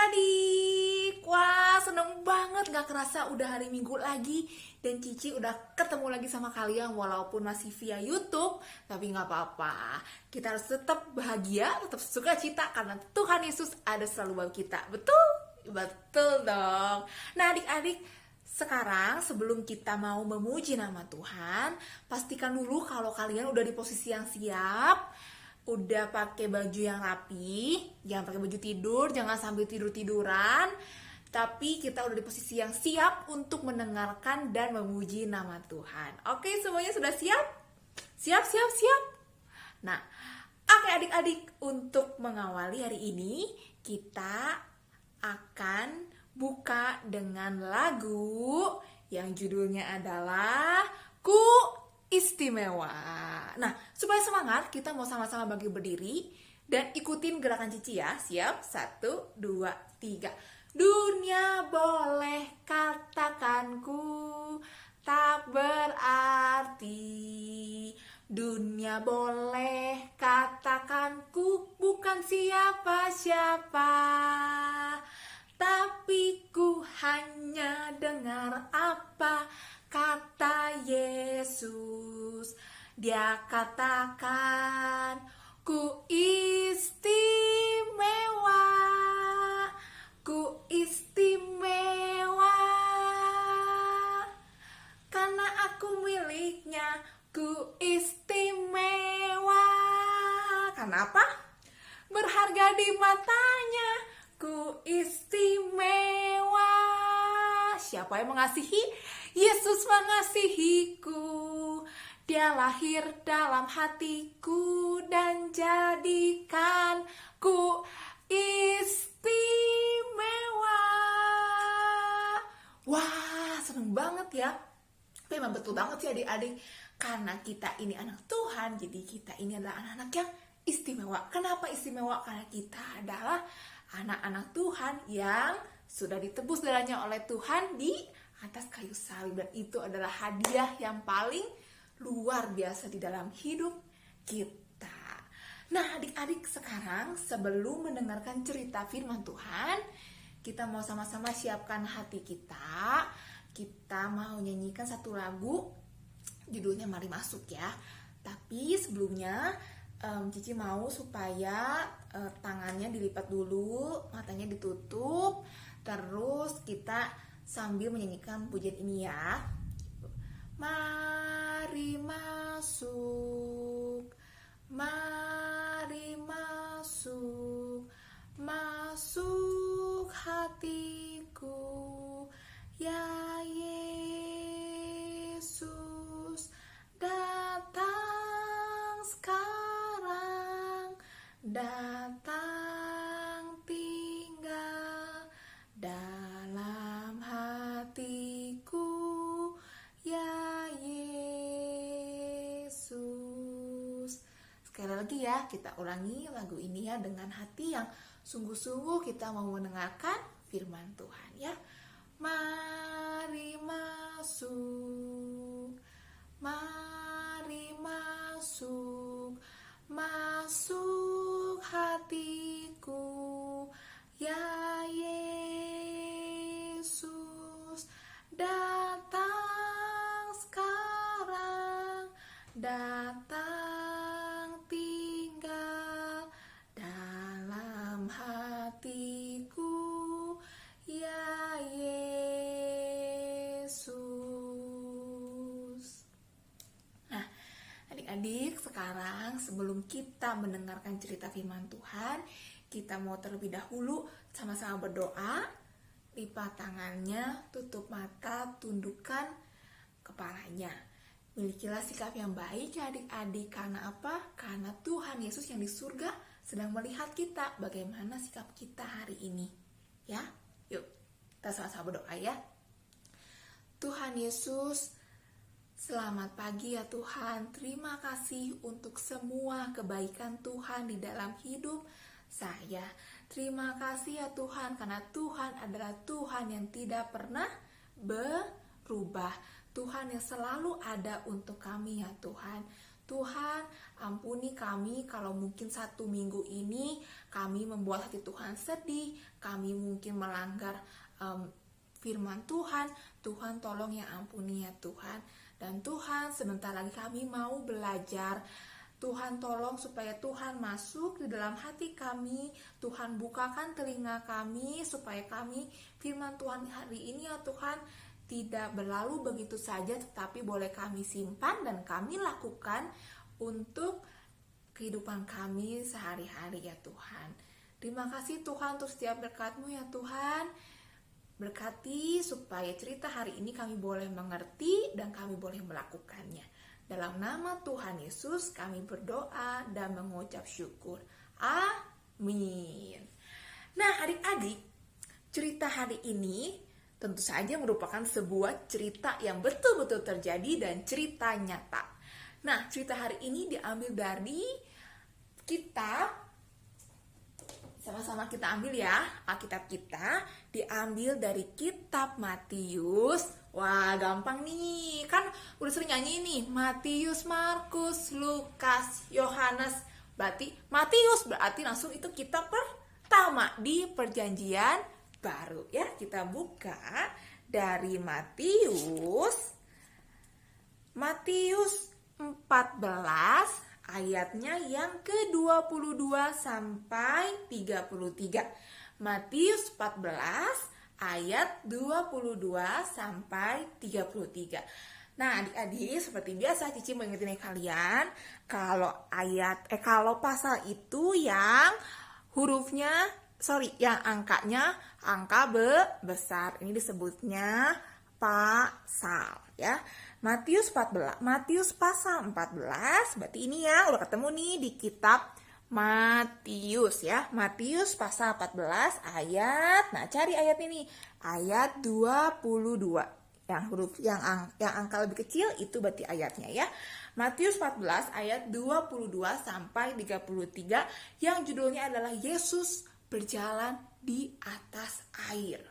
adik-adik, wah seneng banget, gak kerasa udah hari Minggu lagi. Dan Cici udah ketemu lagi sama kalian walaupun masih via YouTube. Tapi gak apa-apa, kita harus tetap bahagia, tetap sukacita karena Tuhan Yesus ada selalu buat kita. Betul? Betul dong. Nah adik-adik, sekarang sebelum kita mau memuji nama Tuhan, pastikan dulu kalau kalian udah di posisi yang siap, udah pakai baju yang rapi, jangan pakai baju tidur, jangan sambil tidur-tiduran, tapi kita udah di posisi yang siap untuk mendengarkan dan memuji nama Tuhan. Oke, semuanya sudah siap? Siap. Nah, oke adik-adik, untuk mengawali hari ini, kita akan buka dengan lagu yang judulnya adalah Ku Istimewa. Nah, supaya semangat, kita mau sama-sama bangkit berdiri dan ikutin gerakan Cici ya. Siap? 1, 2, 3. Dunia boleh katakan ku tak berarti. Dunia boleh katakan ku bukan siapa-siapa. Tapi ku hanya dengar apa kata Yesus. Dia katakan, ku istimewa, ku istimewa, karena aku miliknya, ku istimewa. Kenapa? Berharga di matanya, ku istimewa. Siapa yang mengasihi? Yesus mengasihiku. Dia lahir dalam hatiku dan jadikanku istimewa. Wah, seneng banget ya. Memang betul banget sih adik-adik. Karena kita ini anak Tuhan, jadi kita ini adalah anak-anak yang istimewa. Kenapa istimewa? Karena kita adalah anak-anak Tuhan yang sudah ditebus darahnya oleh Tuhan di atas kayu salib, dan itu adalah hadiah yang paling luar biasa di dalam hidup kita. Nah adik-adik, sekarang sebelum mendengarkan cerita firman Tuhan, kita mau sama-sama siapkan hati kita. Kita mau nyanyikan satu lagu, judulnya Mari Masuk ya. Tapi sebelumnya Cici mau supaya tangannya dilipat dulu, matanya ditutup, terus kita sambil menyanyikan pujian ini ya. Mari masuk, mari masuk, masuk hatiku, ya Yesus, datang sekarang, datang tinggal dalam hatiku, ya Yesus. Sekali lagi ya, kita ulangi lagu ini ya dengan hati yang sungguh-sungguh kita mau mendengarkan firman Tuhan ya. Mari masuk, mari masuk, masuk hatiku, ya Yesus, datang sekarang, datang tinggal dalam hatiku, ya Yesus. Nah, adik-adik, sekarang sebelum kita mendengarkan cerita firman Tuhan, kita mau terlebih dahulu sama-sama berdoa. Lipat tangannya, tutup mata, tundukkan kepalanya. Milikilah sikap yang baik ya adik-adik. Karena apa? Karena Tuhan Yesus yang di surga sedang melihat kita, bagaimana sikap kita hari ini. Ya, yuk kita sama-sama berdoa ya. Tuhan Yesus, selamat pagi ya Tuhan. Terima kasih untuk semua kebaikan Tuhan di dalam hidup saya. Terima kasih ya Tuhan, karena Tuhan adalah Tuhan yang tidak pernah berubah. Tuhan yang selalu ada untuk kami ya Tuhan. Tuhan, ampuni kami kalau mungkin 1 minggu ini kami membuat hati Tuhan sedih, kami mungkin melanggar firman Tuhan. Tuhan tolong ya ampuni ya Tuhan. Dan Tuhan, sebentar lagi kami mau belajar. Tuhan tolong supaya Tuhan masuk di dalam hati kami. Tuhan bukakan telinga kami supaya kami firman Tuhan hari ini ya Tuhan tidak berlalu begitu saja, tetapi boleh kami simpan dan kami lakukan untuk kehidupan kami sehari-hari ya Tuhan. Terima kasih Tuhan untuk setiap berkat-Mu ya Tuhan. Berkati supaya cerita hari ini kami boleh mengerti dan kami boleh melakukannya. Dalam nama Tuhan Yesus kami berdoa dan mengucap syukur. Amin. Nah adik-adik, cerita hari ini tentu saja merupakan sebuah cerita yang betul-betul terjadi dan cerita nyata. Nah, cerita hari ini diambil dari kitab, sama-sama kita ambil ya, Alkitab kita diambil dari kitab Matius. Wah, gampang nih, kan udah sering nyanyi nih, Matius, Markus, Lukas, Yohanes. Berarti Matius berarti langsung itu kitab pertama di Perjanjian Baru ya. Kita buka dari Matius 14 ayatnya yang ke-22 sampai 33. Matius 14 ayat 22 sampai 33. Nah, adik-adik, seperti biasa Cici mengingatkan kalian kalau pasal itu yang yang angka besar. Ini disebutnya pasal ya. Matius pasal 14 berarti ini ya udah ketemu nih di kitab Matius ya. Matius pasal 14 ayat. Nah, cari ayat ini. Ayat 22. Yang huruf yang angka lebih kecil itu berarti ayatnya ya. Matius 14 ayat 22 sampai 33 yang judulnya adalah Yesus berjalan di atas air.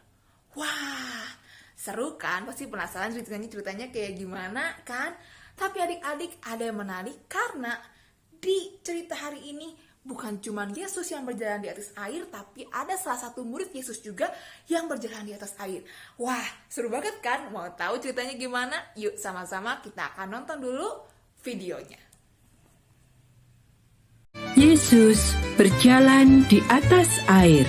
Wah, seru kan? Pasti penasaran ceritanya kayak gimana kan? Tapi adik-adik, ada yang menarik karena di cerita hari ini bukan cuma Yesus yang berjalan di atas air, tapi ada salah satu murid Yesus juga yang berjalan di atas air. Wah, seru banget kan? Mau tahu ceritanya gimana? Yuk sama-sama kita akan nonton dulu videonya. Yesus berjalan di atas air.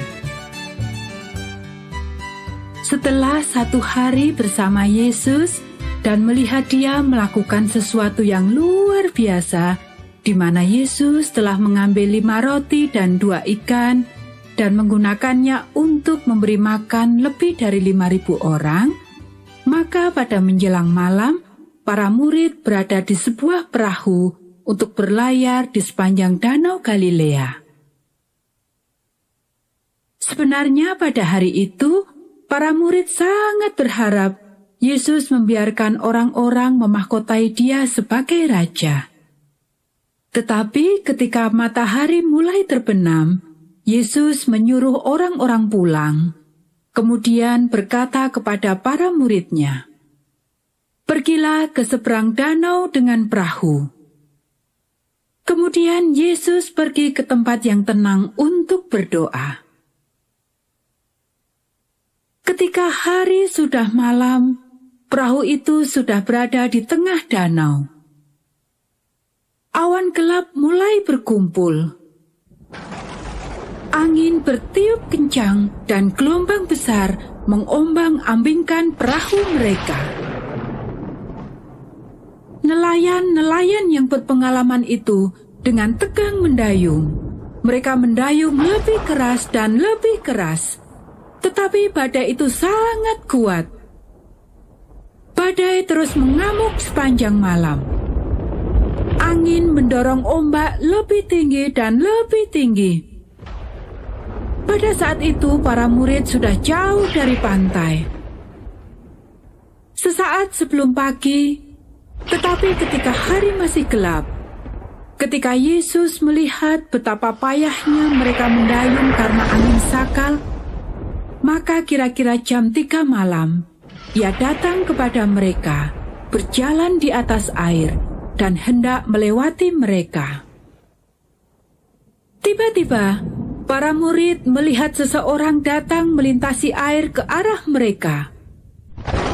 Setelah 1 hari bersama Yesus dan melihat Dia melakukan sesuatu yang luar biasa, di mana Yesus telah mengambil 5 roti dan 2 ikan dan menggunakannya untuk memberi makan lebih dari 5.000 orang, maka pada menjelang malam, para murid berada di sebuah perahu untuk berlayar di sepanjang Danau Galilea. Sebenarnya pada hari itu, para murid sangat berharap Yesus membiarkan orang-orang memahkotai Dia sebagai Raja. Tetapi ketika matahari mulai terbenam, Yesus menyuruh orang-orang pulang, kemudian berkata kepada para murid-Nya, "Pergilah ke seberang danau dengan perahu." Kemudian Yesus pergi ke tempat yang tenang untuk berdoa. Ketika hari sudah malam, perahu itu sudah berada di tengah danau. Awan gelap mulai berkumpul. Angin bertiup kencang dan gelombang besar mengombang-ambingkan perahu mereka. Nelayan-nelayan yang berpengalaman itu dengan tegang mendayung. Mereka mendayung lebih keras dan lebih keras. Tetapi badai itu sangat kuat. Badai terus mengamuk sepanjang malam. Angin mendorong ombak lebih tinggi dan lebih tinggi. Pada saat itu para murid sudah jauh dari pantai. Sesaat sebelum pagi, tetapi ketika hari masih gelap, ketika Yesus melihat betapa payahnya mereka mendayung karena angin sakal, maka kira-kira jam 3 malam, Ia datang kepada mereka, berjalan di atas air, dan hendak melewati mereka. Tiba-tiba, para murid melihat seseorang datang melintasi air ke arah mereka.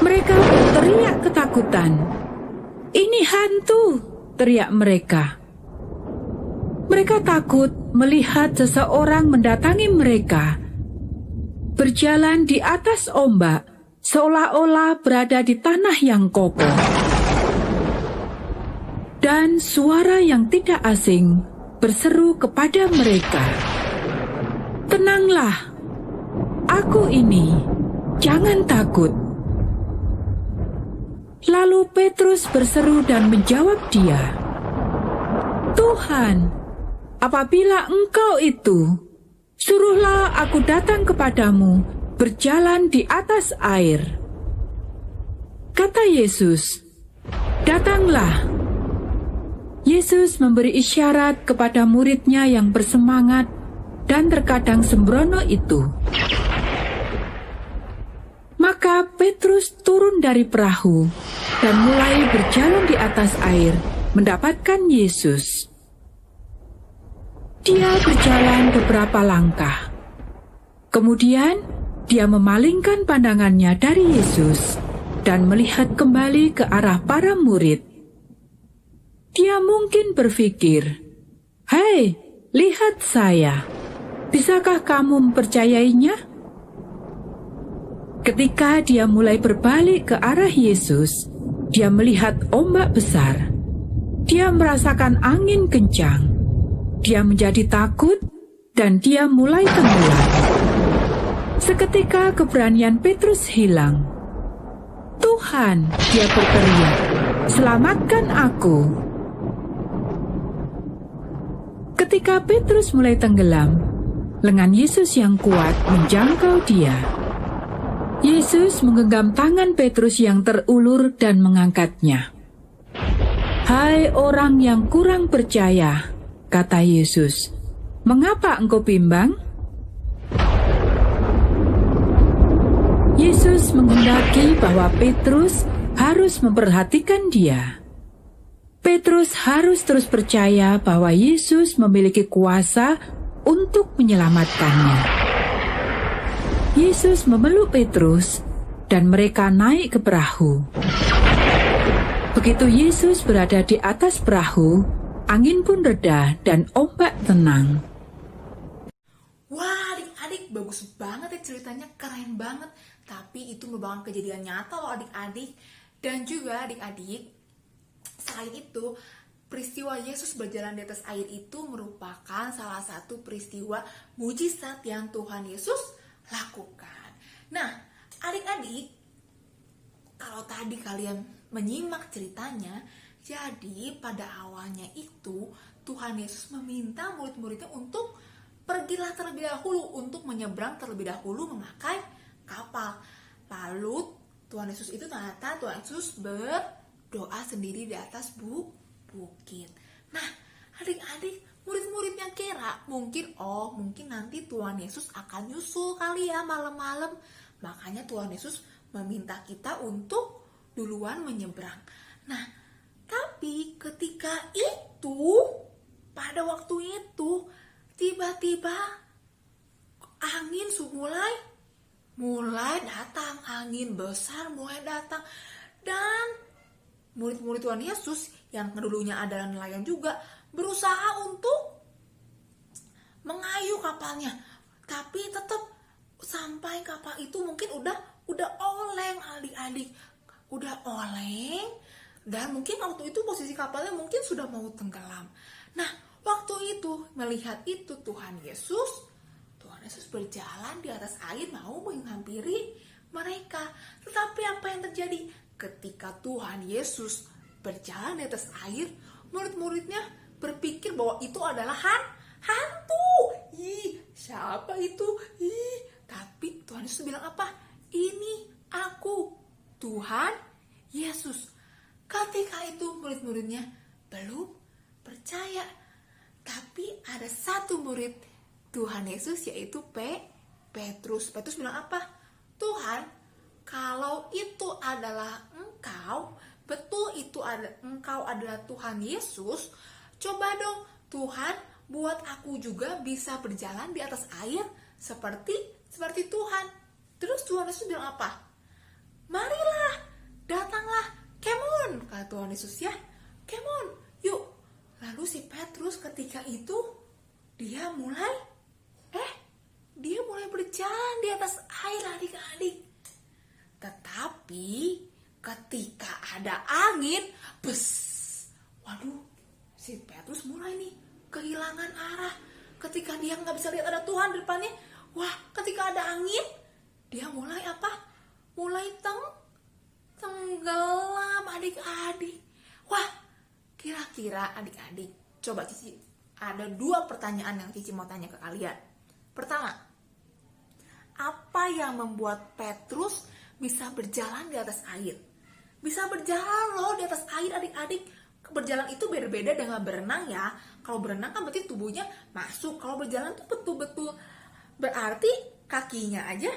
Mereka berteriak ketakutan. "Ini hantu!" teriak mereka. Mereka takut melihat seseorang mendatangi mereka, berjalan di atas ombak, seolah-olah berada di tanah yang kokoh. Dan suara yang tidak asing berseru kepada mereka, "Tenanglah, aku ini, jangan takut." Lalu Petrus berseru dan menjawab dia, "Tuhan, apabila Engkau itu, suruhlah aku datang kepadamu berjalan di atas air." Kata Yesus, "Datanglah." Yesus memberi isyarat kepada muridnya yang bersemangat dan terkadang sembrono itu. Maka Petrus turun dari perahu dan mulai berjalan di atas air mendapatkan Yesus. Dia berjalan beberapa langkah. Kemudian dia memalingkan pandangannya dari Yesus dan melihat kembali ke arah para murid. Dia mungkin berpikir, "Hei, lihat saya. Bisakah kamu mempercayainya?" Ketika dia mulai berbalik ke arah Yesus, dia melihat ombak besar. Dia merasakan angin kencang. Dia menjadi takut dan dia mulai tenggelam. Seketika keberanian Petrus hilang. "Tuhan," dia berteriak, "selamatkan aku." Ketika Petrus mulai tenggelam, lengan Yesus yang kuat menjangkau dia. Yesus menggenggam tangan Petrus yang terulur dan mengangkatnya. "Hai orang yang kurang percaya," kata Yesus, "mengapa engkau bimbang?" Yesus menghendaki bahwa Petrus harus memperhatikan dia. Petrus harus terus percaya bahwa Yesus memiliki kuasa untuk menyelamatkannya. Yesus memeluk Petrus dan mereka naik ke perahu. Begitu Yesus berada di atas perahu, angin pun reda dan ombak tenang. Wah, adik-adik, bagus banget ya ceritanya, keren banget. Tapi itu merupakan kejadian nyata loh adik-adik. Dan juga adik-adik, selain itu, peristiwa Yesus berjalan di atas air itu merupakan salah satu peristiwa mujizat yang Tuhan Yesus lakukan. Nah, adik-adik, kalau tadi kalian menyimak ceritanya, jadi pada awalnya itu Tuhan Yesus meminta murid-muridnya untuk pergilah terlebih dahulu, untuk menyeberang terlebih dahulu memakai kapal. Lalu Tuhan Yesus itu ternyata Tuhan Yesus berdoa sendiri di atas bukit. Nah, adik-adik, murid-muridnya kira mungkin nanti Tuhan Yesus akan nyusul kali ya malam-malam. Makanya Tuhan Yesus meminta kita untuk duluan menyeberang. Nah, tapi ketika itu, pada waktu itu, tiba-tiba angin mulai datang, angin besar mulai datang, dan murid-murid Tuhan Yesus yang dulunya adalah nelayan juga berusaha untuk mengayuh kapalnya, tapi tetap sampai kapal itu mungkin udah oleng adik-adik, udah oleng, dan mungkin waktu itu posisi kapalnya mungkin sudah mau tenggelam. Nah, waktu itu melihat itu Tuhan Yesus berjalan di atas air mau menghampiri mereka. Tetapi apa yang terjadi? Ketika Tuhan Yesus berjalan di atas air, murid-muridnya berpikir bahwa itu adalah hantu. Siapa itu? Tapi Tuhan Yesus bilang apa? Ini aku, Tuhan Yesus. Ketika itu murid-muridnya belum percaya. Tapi ada satu murid Tuhan Yesus, yaitu Petrus. Petrus bilang apa? Tuhan, kalau itu adalah Engkau, betul engkau adalah Tuhan Yesus, coba dong Tuhan buat aku juga bisa berjalan di atas air seperti Tuhan. Terus Tuhan Yesus bilang apa? Marilah, datanglah, come on, kata Tuhan Yesus ya, come on, yuk. Lalu si Petrus ketika itu dia mulai berjalan di atas air, adik-adik. Tetapi ketika ada angin, waduh, si Petrus mulai nih kehilangan arah. Ketika dia nggak bisa lihat ada Tuhan di depannya, ketika ada angin, dia mulai apa? Mulai tenggelam, adik-adik. Kira-kira adik-adik, coba Cici, ada 2 pertanyaan yang Cici mau tanya ke kalian. Pertama, apa yang membuat Petrus bisa berjalan di atas air? Bisa berjalan loh di atas air, adik-adik. Berjalan itu beda-beda dengan berenang ya. Kalau berenang kan berarti tubuhnya masuk. Kalau berjalan tuh betul-betul berarti kakinya aja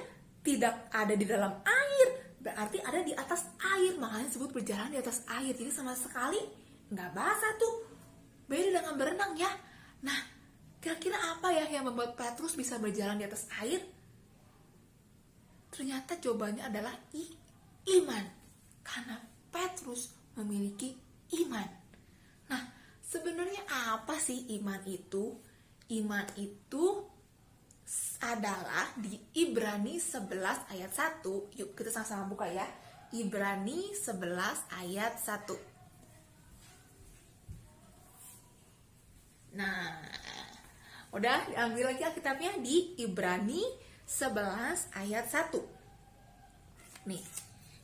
tidak ada di dalam air, berarti ada di atas air. Makanya disebut berjalan di atas air. Jadi sama sekali nggak basah tuh. Beda dengan berenang ya. Nah, kira-kira apa ya yang membuat Petrus bisa berjalan di atas air? Ternyata jawabannya adalah iman. Karena Petrus memiliki iman. Nah, sebenarnya apa sih iman itu? Iman itu adalah di Ibrani 11 ayat 1. Yuk kita sama-sama buka ya. Ibrani 11 ayat 1. Nah, udah diambil lagi Alkitabnya di Ibrani 11 ayat 1. Nih,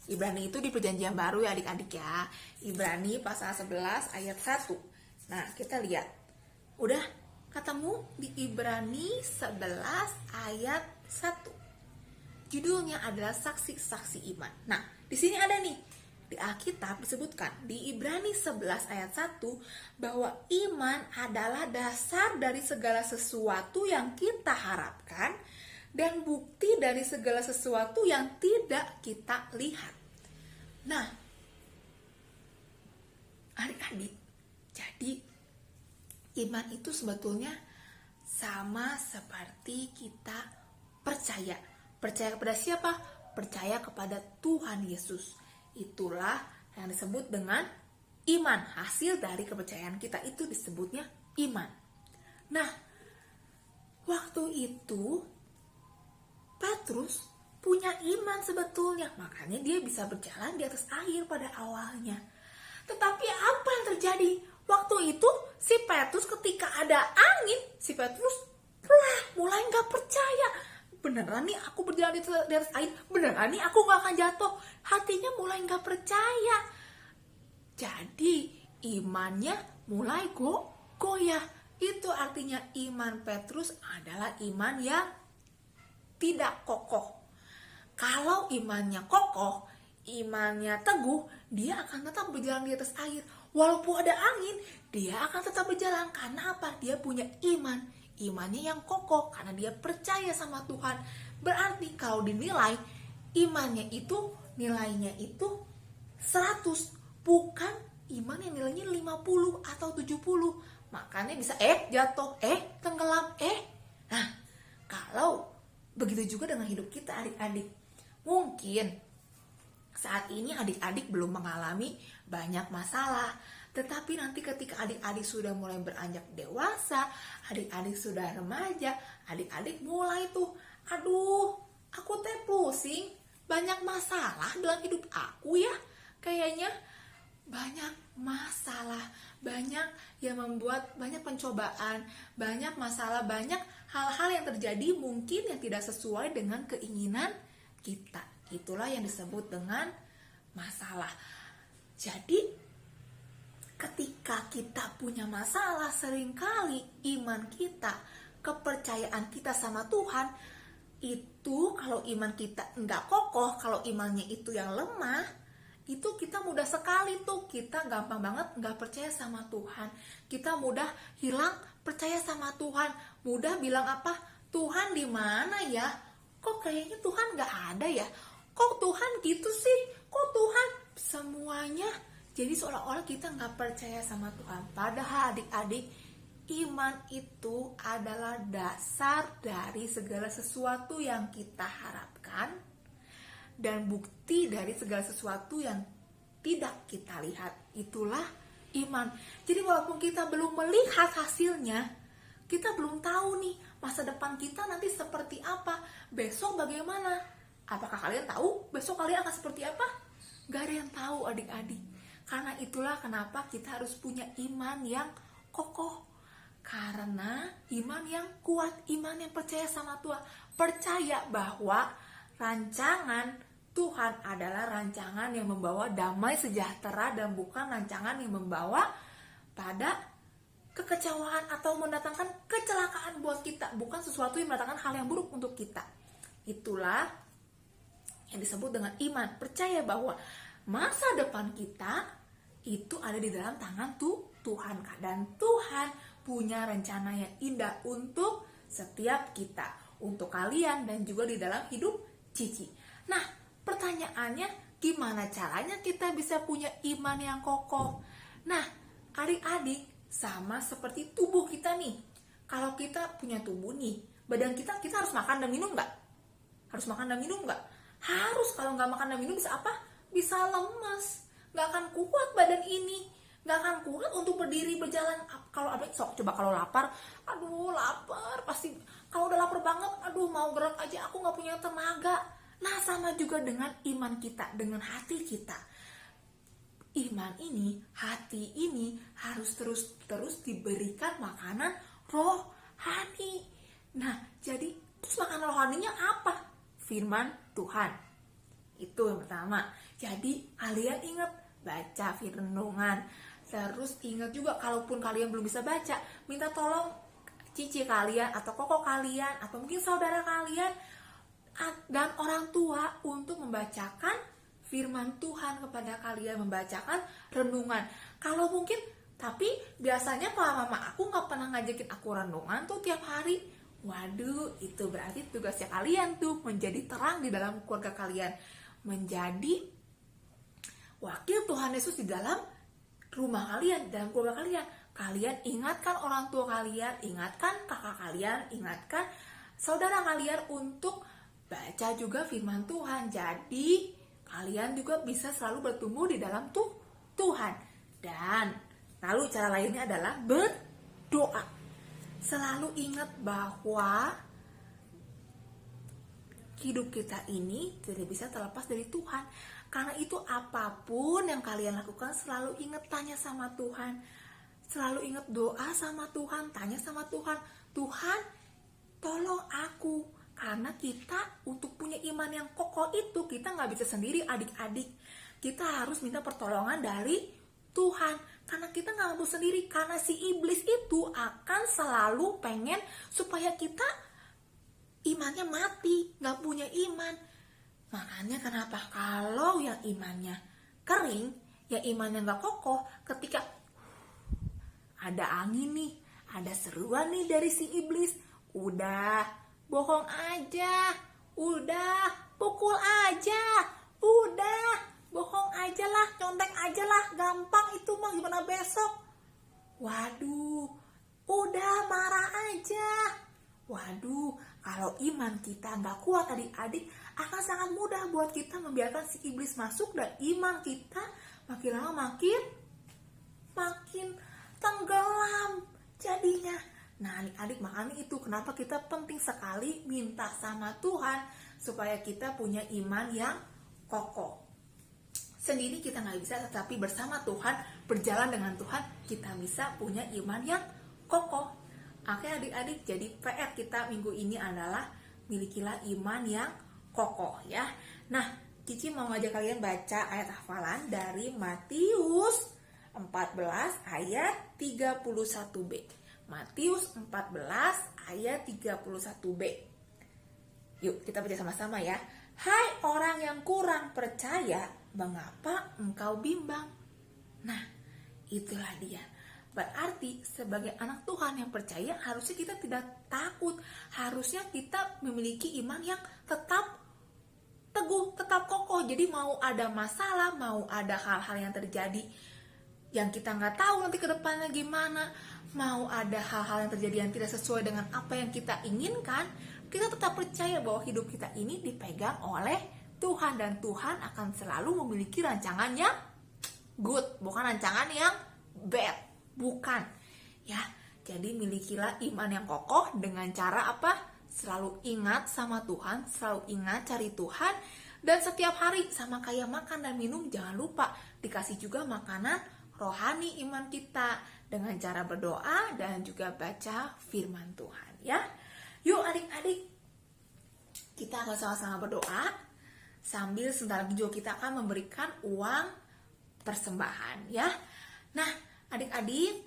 Ibrani itu di Perjanjian Baru ya adik-adik ya. Ibrani pasal 11 ayat 1. Nah, kita lihat. Udah ketemu di Ibrani 11 ayat 1. Judulnya adalah saksi-saksi iman. Nah, di sini ada nih. Di Alkitab disebutkan di Ibrani 11 ayat 1 bahwa iman adalah dasar dari segala sesuatu yang kita harapkan dan bukti dari segala sesuatu yang tidak kita lihat. Nah, adik-adik, jadi iman itu sebetulnya sama seperti kita percaya. Percaya kepada siapa? Percaya kepada Tuhan Yesus. Itulah yang disebut dengan iman. Hasil dari kepercayaan kita itu disebutnya iman. Nah, waktu itu Petrus punya iman sebetulnya, makanya dia bisa berjalan di atas air pada awalnya. Tetapi apa yang terjadi? Waktu itu si Petrus ketika ada angin, si Petrus mulai gak percaya. Beneran nih aku berjalan di atas air? Beneran nih aku gak akan jatuh? Hatinya mulai gak percaya. Jadi imannya mulai goyah. Itu artinya iman Petrus adalah iman yang tidak kokoh. Kalau imannya kokoh, imannya teguh, dia akan tetap berjalan di atas air. Walaupun ada angin, dia akan tetap berjalan. Karena apa? Dia punya iman. Imannya yang kokoh karena dia percaya sama Tuhan. Berarti kalau dinilai, imannya itu nilainya itu 100. Bukan iman yang nilainya 50 atau 70. Makanya bisa jatuh, tenggelam, Nah, kalau begitu juga dengan hidup kita adik-adik. Mungkin saat ini adik-adik belum mengalami banyak masalah. Tetapi nanti ketika adik-adik sudah mulai beranjak dewasa, adik-adik sudah remaja, adik-adik mulai tuh, aduh, aku teh pusing, banyak masalah dalam hidup aku ya. Kayaknya banyak masalah, banyak yang membuat banyak pencobaan, banyak masalah, banyak hal-hal yang terjadi mungkin yang tidak sesuai dengan keinginan kita. Itulah yang disebut dengan masalah. Jadi ketika kita punya masalah, seringkali iman kita, kepercayaan kita sama Tuhan, itu kalau iman kita enggak kokoh, kalau imannya itu yang lemah, itu kita mudah sekali tuh, kita gampang banget enggak percaya sama Tuhan. Kita mudah hilang percaya sama Tuhan, mudah bilang apa? Tuhan di mana ya? Kok kayaknya Tuhan enggak ada ya? Kok Tuhan gitu sih? Kok Tuhan semuanya Jadi seolah-olah kita nggak percaya sama Tuhan. Padahal adik-adik, iman itu adalah dasar dari segala sesuatu yang kita harapkan dan bukti dari segala sesuatu yang tidak kita lihat. Itulah iman. Jadi walaupun kita belum melihat hasilnya, kita belum tahu nih masa depan kita nanti seperti apa, besok bagaimana. Apakah kalian tahu besok kalian akan seperti apa? Gak ada yang tahu adik-adik. Karena itulah kenapa kita harus punya iman yang kokoh. Karena iman yang kuat, iman yang percaya sama Tuhan. Percaya bahwa rancangan Tuhan adalah rancangan yang membawa damai sejahtera dan bukan rancangan yang membawa pada kekecewaan atau mendatangkan kecelakaan buat kita. Bukan sesuatu yang mendatangkan hal yang buruk untuk kita. Itulah yang disebut dengan iman. Percaya bahwa masa depan kita itu ada di dalam tangan Tuhan. Dan Tuhan punya rencana yang indah untuk setiap kita. Untuk kalian dan juga di dalam hidup Cici. Nah, pertanyaannya, gimana caranya kita bisa punya iman yang kokoh? Nah, adik-adik, sama seperti tubuh kita nih. Kalau kita punya tubuh nih, badan kita harus makan dan minum nggak? Harus makan dan minum nggak? Harus. Kalau nggak makan dan minum bisa apa? Bisa lemas. Nggak akan kuat badan ini. Nggak akan kuat untuk berdiri, berjalan. Kalau coba kalau lapar, aduh lapar. Pasti kalau udah lapar banget, aduh mau gerak aja aku nggak punya tenaga. Nah, sama juga dengan iman kita, dengan hati kita. Iman ini, hati ini harus terus diberikan makanan rohani. Nah, jadi terus makanan rohaninya apa? Firman Tuhan. Itu yang pertama. Jadi kalian ingat baca renungan. Terus ingat juga kalaupun kalian belum bisa baca, minta tolong cici kalian atau koko kalian atau mungkin saudara kalian dan orang tua untuk membacakan firman Tuhan kepada kalian, membacakan renungan. Kalau mungkin, tapi biasanya kalau mama aku nggak pernah ngajakin aku renungan tuh tiap hari. Waduh, itu berarti tugasnya kalian tuh menjadi terang di dalam keluarga kalian, menjadi wakil Tuhan Yesus di dalam rumah kalian, dalam keluarga kalian. Kalian ingatkan orang tua kalian, ingatkan kakak kalian, ingatkan saudara kalian untuk baca juga firman Tuhan. Jadi kalian juga bisa selalu bertumbuh di dalam Tuhan. Dan lalu cara lainnya adalah berdoa. Selalu ingat bahwa hidup kita ini tidak bisa terlepas dari Tuhan. Karena itu apapun yang kalian lakukan selalu ingat tanya sama Tuhan. Selalu ingat doa sama Tuhan, tanya sama Tuhan. Tuhan, tolong aku. Karena kita untuk punya iman yang kokoh itu kita nggak bisa sendiri adik-adik. Kita harus minta pertolongan dari Tuhan. Karena kita nggak mampu sendiri. Karena si iblis itu akan selalu pengen supaya kita imannya mati, nggak punya iman. Makanya kenapa kalau yang imannya kering, yang imannya nggak kokoh, ketika ada angin nih, ada seruan nih dari si iblis, udah bohong aja, udah pukul aja, udah bohong aja lah, contek aja lah, gampang itu mah, gimana besok? Waduh, udah marah aja. Waduh, kalau iman kita nggak kuat adik-adik, akan sangat mudah buat kita membiarkan si iblis masuk dan iman kita makin lama makin tenggelam jadinya. Nah adik-adik, makanya itu kenapa kita penting sekali minta sama Tuhan supaya kita punya iman yang kokoh. Sendiri kita nggak bisa, tetapi bersama Tuhan, berjalan dengan Tuhan, kita bisa punya iman yang kokoh. Oke adik-adik, jadi PR kita minggu ini adalah milikilah iman yang kokoh ya. Nah, Cici mau ngajak kalian baca ayat hafalan dari Matius 14 ayat 31b. Matius 14 ayat 31b. Yuk kita baca sama-sama ya. Hai orang yang kurang percaya, mengapa engkau bimbang? Nah, itulah dia. Berarti sebagai anak Tuhan yang percaya, harusnya kita tidak takut. Harusnya kita memiliki iman yang tetap teguh teguh, tetap kokoh. Jadi mau ada masalah, mau ada hal-hal yang terjadi yang kita nggak tahu nanti ke depannya gimana, mau ada hal-hal yang terjadi yang tidak sesuai dengan apa yang kita inginkan, kita tetap percaya bahwa hidup kita ini dipegang oleh Tuhan, dan Tuhan akan selalu memiliki rancangan yang good, bukan rancangan yang bad, bukan. Ya, jadi milikilah iman yang kokoh dengan cara apa? Selalu ingat sama Tuhan, selalu ingat cari Tuhan, dan setiap hari sama kayak makan dan minum, jangan lupa dikasih juga makanan rohani iman kita dengan cara berdoa dan juga baca firman Tuhan, ya. Yuk adik-adik, kita akan sama-sama berdoa sambil sebentar lagi juga kita akan memberikan uang persembahan, ya. Nah, adik-adik,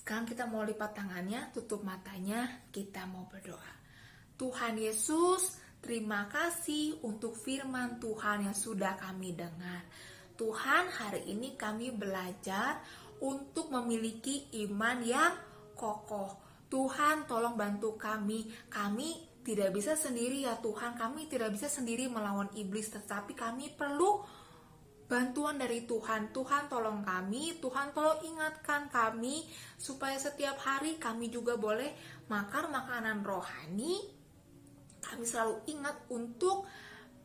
sekarang kita mau lipat tangannya, tutup matanya, kita mau berdoa. Tuhan Yesus, terima kasih untuk firman Tuhan yang sudah kami dengar. Tuhan, hari ini kami belajar untuk memiliki iman yang kokoh. Tuhan, tolong bantu kami. Kami tidak bisa sendiri ya Tuhan. Kami tidak bisa sendiri melawan iblis, tetapi kami perlu bantuan dari Tuhan. Tuhan, tolong kami. Tuhan, tolong ingatkan kami supaya setiap hari kami juga boleh makan makanan rohani. Kami selalu ingat untuk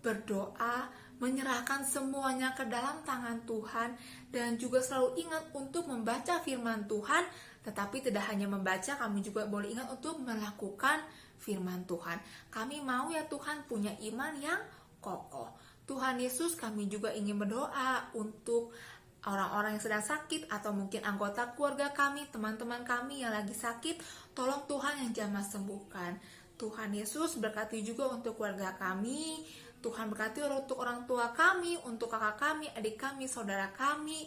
berdoa, menyerahkan semuanya ke dalam tangan Tuhan, dan juga selalu ingat untuk membaca firman Tuhan. Tetapi tidak hanya membaca, kami juga boleh ingat untuk melakukan firman Tuhan. Kami mau ya Tuhan punya iman yang kokoh. Tuhan Yesus, kami juga ingin berdoa untuk orang-orang yang sedang sakit, atau mungkin anggota keluarga kami, teman-teman kami yang lagi sakit. Tolong Tuhan yang jamah sembuhkan. Tuhan Yesus, berkati juga untuk keluarga kami. Tuhan berkati untuk orang tua kami, untuk kakak kami, adik kami, saudara kami,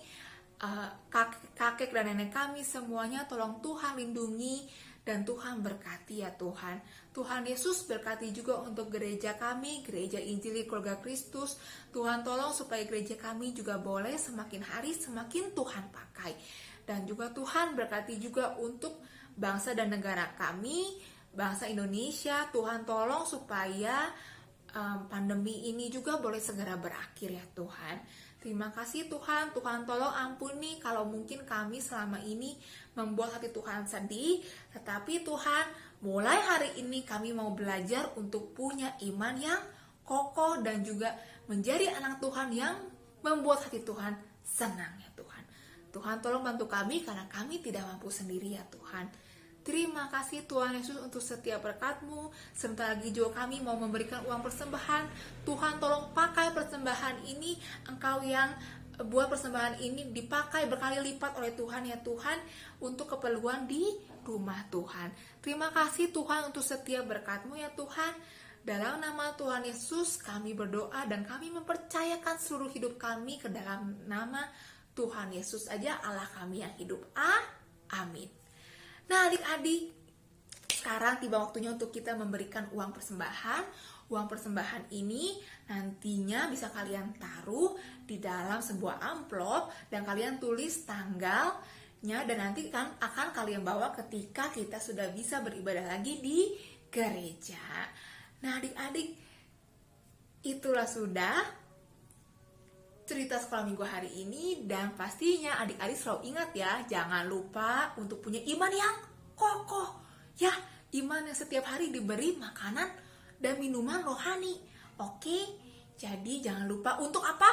kakek dan nenek kami, semuanya tolong Tuhan lindungi dan Tuhan berkati ya Tuhan. Tuhan Yesus, berkati juga untuk gereja kami, Gereja Injili Keluarga Kristus. Tuhan tolong supaya gereja kami juga boleh semakin hari semakin Tuhan pakai. Dan juga Tuhan berkati juga untuk bangsa dan negara kami, bangsa Indonesia. Tuhan tolong supaya pandemi ini juga boleh segera berakhir ya Tuhan. Terima kasih Tuhan. Tuhan tolong ampuni kalau mungkin kami selama ini membuat hati Tuhan sedih. Tetapi Tuhan, mulai hari ini kami mau belajar untuk punya iman yang kokoh dan juga menjadi anak Tuhan yang membuat hati Tuhan senang ya Tuhan. Tuhan tolong bantu kami karena kami tidak mampu sendiri ya Tuhan. Terima kasih Tuhan Yesus untuk setiap berkat-Mu. Sebentar lagi juga kami mau memberikan uang persembahan. Tuhan tolong pakai persembahan ini. Engkau yang buat persembahan ini dipakai berkali lipat oleh Tuhan ya Tuhan, untuk keperluan di rumah Tuhan. Terima kasih Tuhan untuk setiap berkat-Mu ya Tuhan. Dalam nama Tuhan Yesus kami berdoa dan kami mempercayakan seluruh hidup kami ke dalam nama Tuhan Yesus aja, Allah kami yang hidup. Amin. Nah adik-adik, sekarang tiba waktunya untuk kita memberikan uang persembahan. Uang persembahan ini nantinya bisa kalian taruh di dalam sebuah amplop dan kalian tulis tanggalnya, dan nanti akan kalian bawa ketika kita sudah bisa beribadah lagi di gereja. Nah adik-adik, itulah sudah cerita sekolah minggu hari ini, dan pastinya adik-adik selalu ingat ya, jangan lupa untuk punya iman yang kokoh ya, iman yang setiap hari diberi makanan dan minuman rohani. Oke, jadi jangan lupa untuk apa?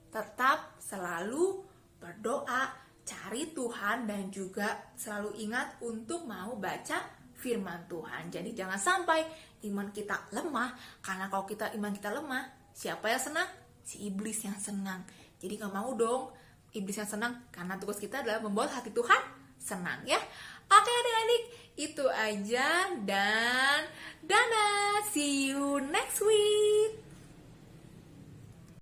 Tetap selalu berdoa, cari Tuhan, dan juga selalu ingat untuk mau baca firman Tuhan. Jadi jangan sampai iman kita lemah, karena kalau iman kita lemah, siapa yang senang? Si iblis yang senang. Jadi gak mau dong iblis yang senang, karena tugas kita adalah membuat hati Tuhan senang ya. Oke adik-adik, itu aja, dan dadah, see you next week.